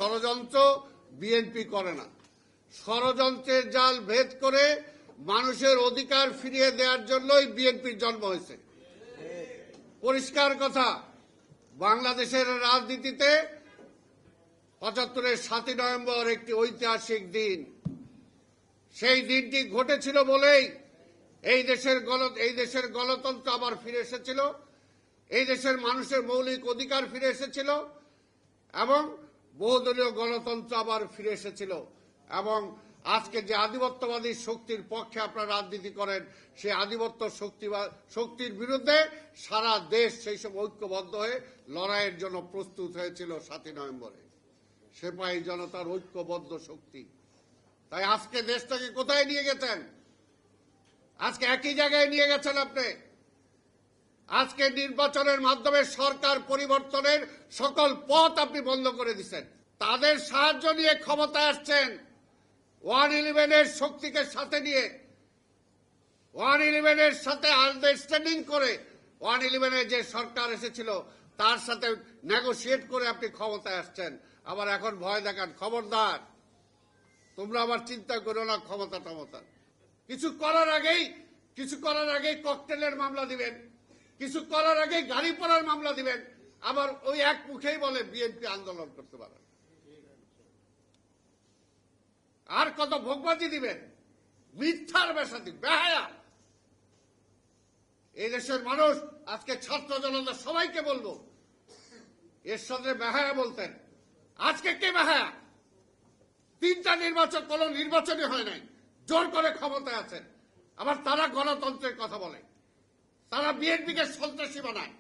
ষড়যন্ত্র বিএনপি করে না। ষড়যন্ত্রের জাল ভেদ করে মানুষের অধিকার ফিরিয়ে দেওয়ার জন্যই বিএনপির জন্ম হয়েছে। পরিষ্কার কথা, বাংলাদেশের রাজনীতিতে ৭৫-এর ৭ই নভেম্বর একটি ঐতিহাসিক দিন। সেই দিনটি ঘটেছিল বলেই এই দেশের গণতন্ত্র আবার ফিরে এসেছিল, এই দেশের মানুষের মৌলিক অধিকার ফিরে এসেছিল এবং বহুদলীয় গণতন্ত্র আবার ফিরে এসেছিল। এবং আজকে যে আধিপত্যবাদী শক্তির পক্ষে আপনারা রাজনীতি করেন, সেই আধিপত্য শক্তির বিরুদ্ধে সারা দেশ সেই সব ঐক্যবদ্ধ হয়ে লড়াইয়ের জন্য প্রস্তুত হয়েছিল ৭ই নভেম্বরে। সেপাহী জনতার ঐক্যবদ্ধ শক্তি। তাই আজকে দেশটাকে কোথায় নিয়ে গেছেন? আজকে একই জায়গায় নিয়ে গেছেন আপনি। আজকে নির্বাচনের মাধ্যমে সরকার পরিবর্তনের সকল পথ আপনি বন্ধ করে দিচ্ছেন। তাদের সাহায্য নিয়ে ক্ষমতায় আসছেন, 111-এর শক্তিকে সাথে নিয়ে, 111-এর সাথে আন্ডারস্ট্যান্ডিং করে 111-এর যে সরকার এসেছিল তার সাথে নেগোশিয়েট করে আপনি ক্ষমতায় আসছেন। আবার এখন ভয় দেখান, খবরদার তোমরা আবার চিন্তা করো না ক্ষমতা টমতা। কিছু করার আগেই ককটেলের মামলা দিবেন, কিছু করার আগেই গাড়ি পোড়ার মামলা দিবেন, আবার ওই এক মুখেই বলে বিএনপি আন্দোলন করতে পারে। আর কত ভোগবাজি দিবেন? মিথ্যার বেসাদি, বেহায়া। এই দেশের মানুষ আজকে ছাত্র জনতা সবাইকে বলবো, এর সাথে বেহায়া বলতেন। আজকে কে বেহায়া? 3টা নির্বাচন, কোন নির্বাচনই হয় নাই, জোর করে ক্ষমতায় আছেন। আবার তারা গণতন্ত্রের কথা বলে, তারা বিএনপিকে সন্ত্রাসী বানায়।